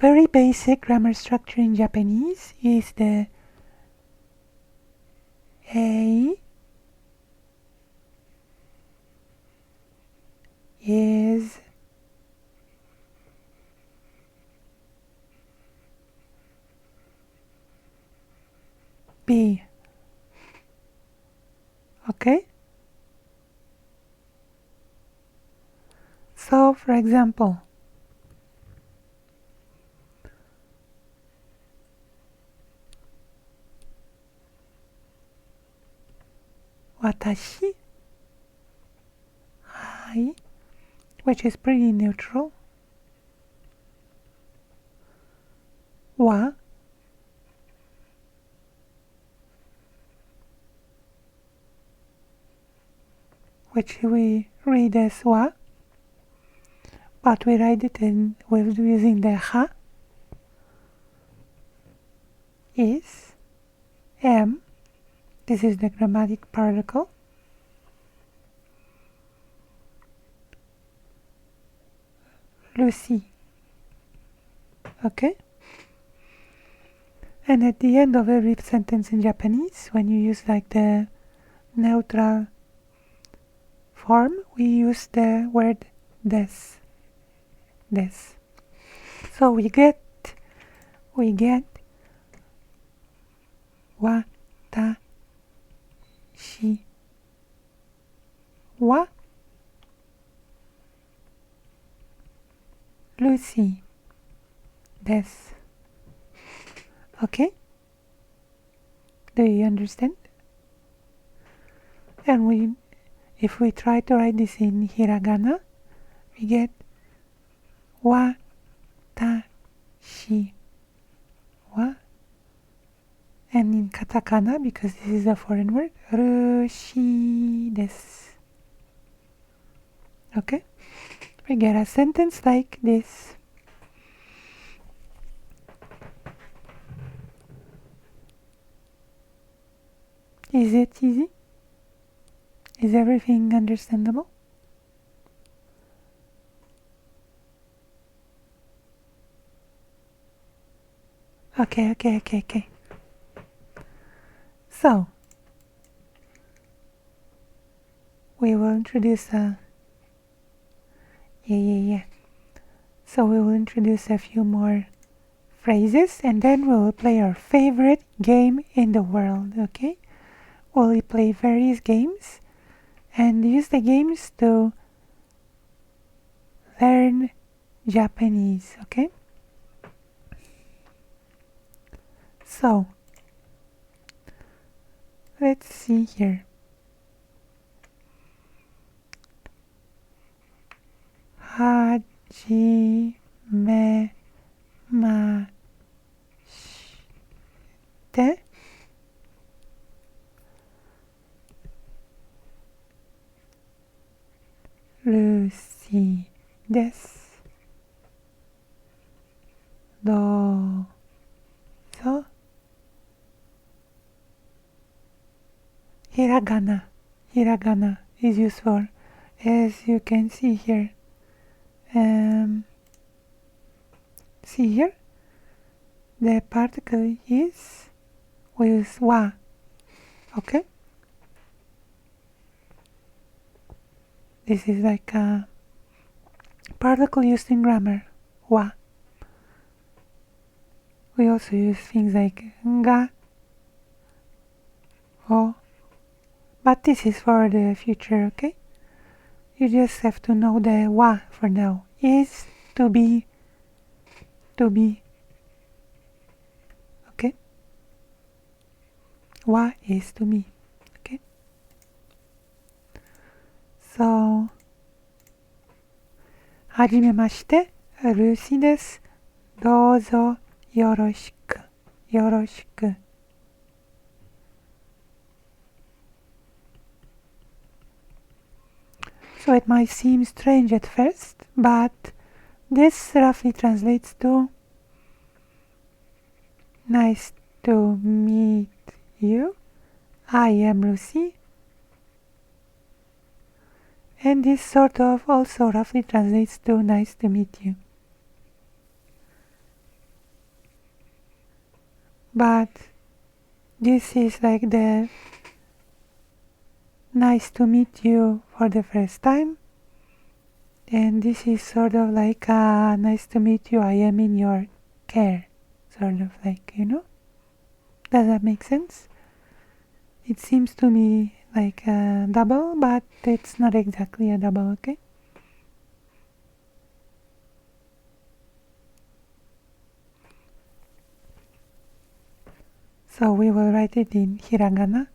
very basic grammar structure in Japanese is the A is B. Okay? So, for example, watashi, I, which is pretty neutral, wa, which we read as wa, but we write it with using the ha, is, am, this is the grammatic particle, Lucy. Okay? And at the end of every sentence in Japanese, when you use like the neutral form, we use the word des. Des. So we get watashi wa Lucy des. Okay? Do you understand? And if we try to write this in hiragana, we get watashi wa, and in katakana, because this is a foreign word, rushi desu. Okay? We get a sentence like this. Is it easy? Is everything understandable? Okay. So, we will introduce So we will introduce a few more phrases and then we will play our favorite game in the world, okay? We'll play various games and use the games to learn Japanese, okay? So, let's see here. Hajimemashite. Lucy desu. Douzo. Hiragana. Hiragana is useful, as you can see here. See here? The particle is with wa. Okay? This is like a particle used in grammar. Wa. We also use things like ga, o, but this is for the future, okay? You just have to know the wa for now. Is to be. Okay? Wa is to be. Okay? So, はじめまして、ルーシーです。どうぞよろしく。よろしく。So it might seem strange at first, but this roughly translates to nice to meet you. I am Lucy. And this sort of also roughly translates to nice to meet you. but this is like the nice to meet you for the first time, and this is sort of like nice to meet you, I am in your care, sort of like, you know. Does that make sense? It seems to me like a double, but it's not exactly a double, okay? So we will write it in hiragana.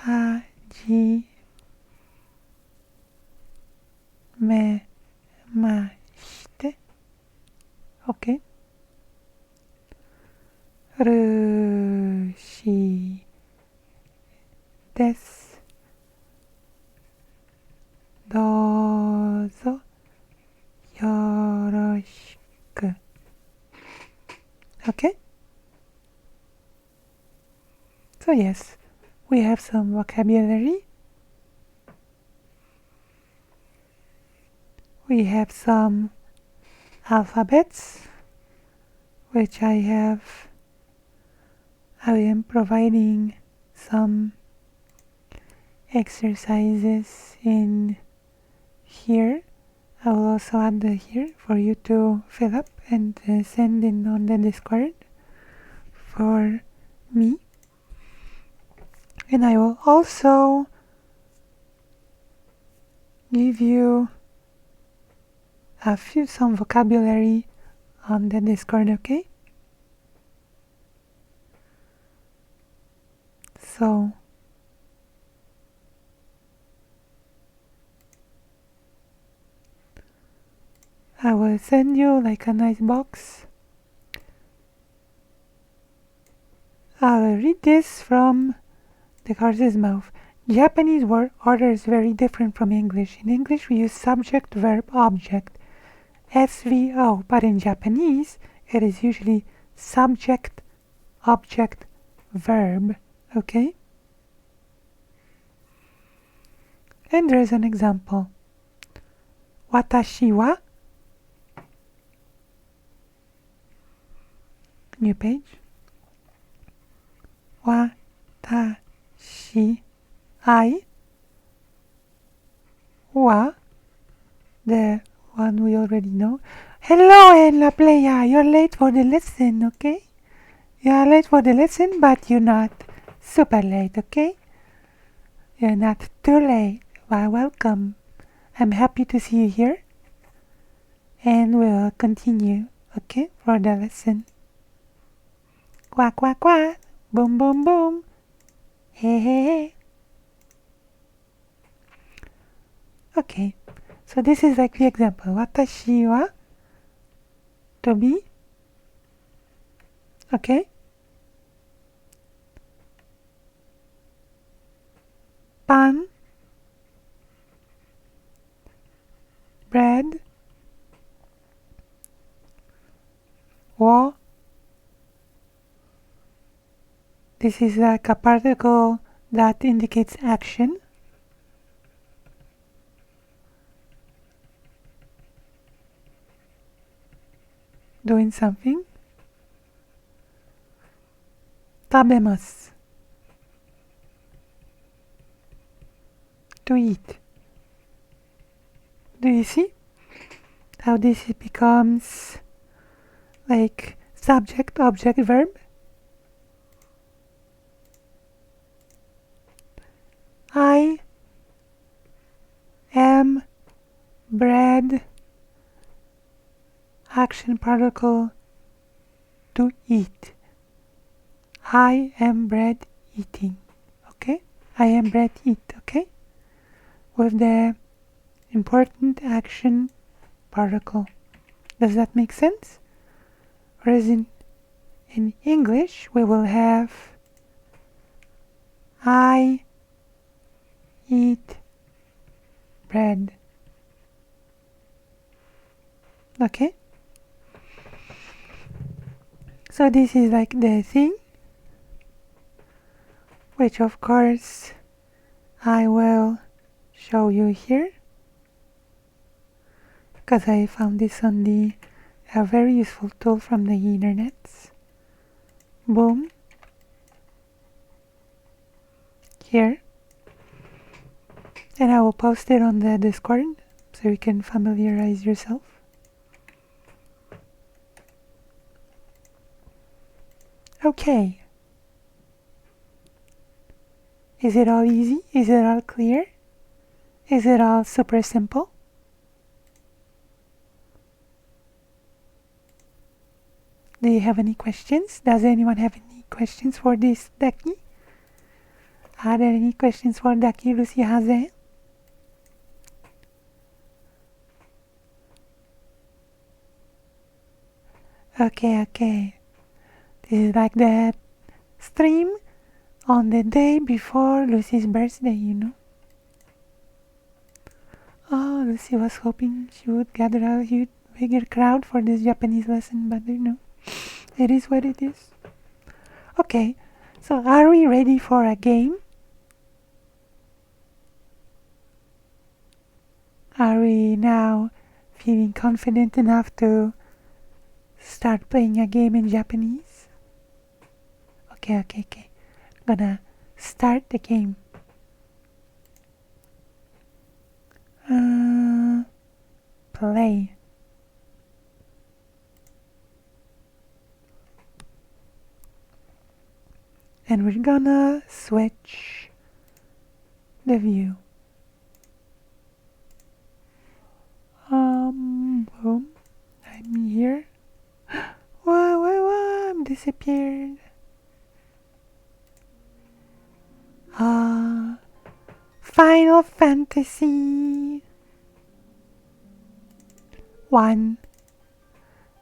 Hajimemashite. Okay. Rushi desu. Dozo yoroshiku. Okay? So yes, we have some vocabulary. We have some alphabets, which I am providing some exercises in here. I will also add here for you to fill up and send in on the Discord for me. And I will also give you some vocabulary on the Discord, okay? So I will send you like a nice box. I will read this from the horse's mouth. Japanese word order is very different from English. In English we use subject, verb, object, SVO, but in Japanese it is usually subject, object, verb, okay? And there is an example. Watashi wa, new page. Watashi, I, wa, the one we already know. Hello, La Playa, you're late for the lesson, okay? You're late for the lesson, but you're not super late, okay? You're not too late. Well, welcome. I'm happy to see you here. And we'll continue, okay, for the lesson. Quack, quack, quack. Boom, boom, boom. Hey, hey, hey. Okay, so this is like the example. Watashi wa to be. Okay. Pan, bread, wo. This is like a particle that indicates action. Doing something. Tabemasu. To eat. Do you see how this becomes like subject, object, verb? I am bread, action particle, to eat. I am bread eating, okay? I am bread eat, okay? With the important action particle. Does that make sense? Whereas in English we will have I eat bread. Okay? So this is like the thing, which of course I will show you here, because I found this on the a very useful tool from the internet. Boom. Here. And I will post it on the Discord so you can familiarize yourself. Okay. Is it all easy? Is it all clear? Is it all super simple? Do you have any questions? Does anyone have any questions for this ducky? Are there any questions for ducky Lucy Haze? Okay. This is like that stream on the day before Lucy's birthday, you know. Oh, Lucy was hoping she would gather a huge, bigger crowd for this Japanese lesson, but you know, it is what it is. Okay, so are we ready for a game? Are we now feeling confident enough to start playing a game in Japanese? Okay. I'm gonna start the game. Play. And we're gonna switch the view. Boom. I'm here. Whoa, I'm disappeared. Final Fantasy 1.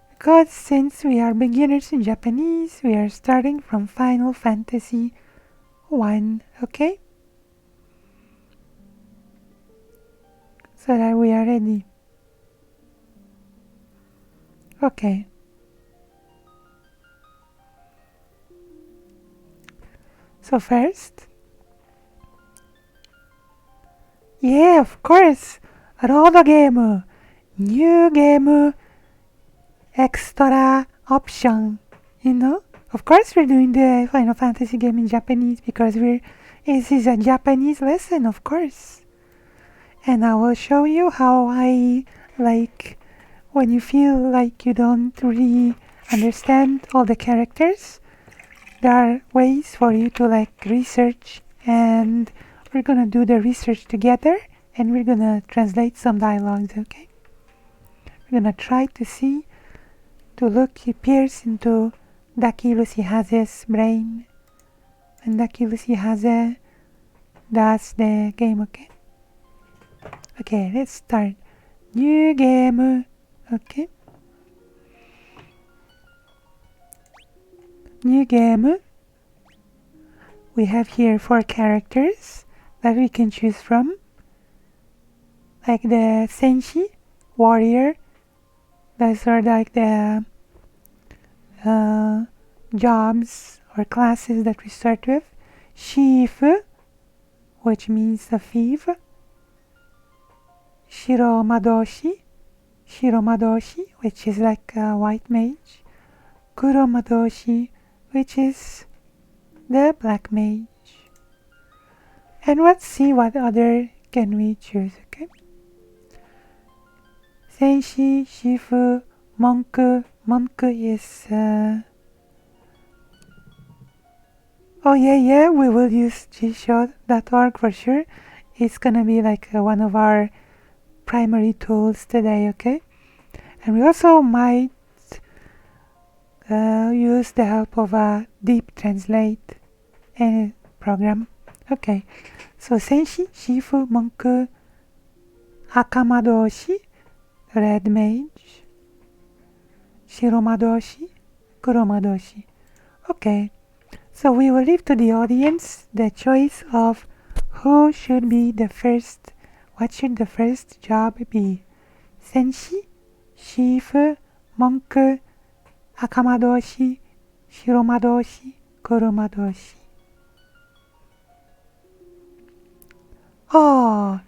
Because since we are beginners in Japanese, we are starting from Final Fantasy 1, okay? So that we are ready. Okay. So first, yeah, of course, road game, new game, extra option, you know? Of course we're doing the Final Fantasy game in Japanese because this is a Japanese lesson, of course. And I will show you how I like when you feel like you don't really understand all the characters. There are ways for you to like research, and we're gonna do the research together and we're gonna translate some dialogues, okay? We're gonna try to pierce into Ducky Lucy Haze's brain, and Ducky Lucy Haze does the game, okay? Okay, let's start. New game, okay? New game. We have here 4 characters that we can choose from, like the Senshi, warrior. Those are like the jobs or classes that we start with. Shifu, which means a thief. Shiromadoshi, which is like a white mage. Kuromadoshi, which is the black mage. And let's see what other can we choose, okay? Senshi, Shifu, Monk. Monk is... oh yeah, we will use gshot.org for sure. It's gonna be like one of our primary tools today, okay? And we also might use the help of a deep translate program. Okay, so Senshi, Shifu, Monk, Akamadoshi, red mage, Shiromadoshi, Kuromadoshi. Okay, so we will leave to the audience the choice of who should be the first, what should the first job be? Senshi, Shifu, Monk, Akamadoshi, Shiromadoshi, Kuromadoshi. Oh,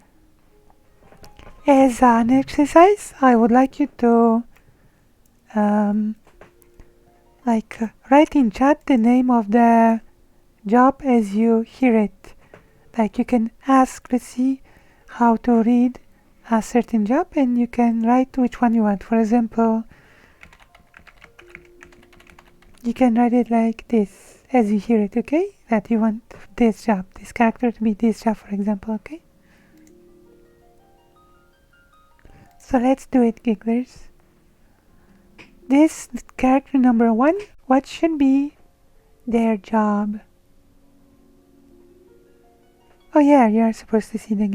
as an exercise, I would like you to write in chat the name of the job as you hear it. Like you can ask, let's see, how to read a certain job, and you can write which one you want. For example, you can write it like this as you hear it, okay? That you want this job, this character to be this job, for example, okay? So let's do it, gigglers. This character number 1, what should be their job? Oh yeah, you're supposed to see the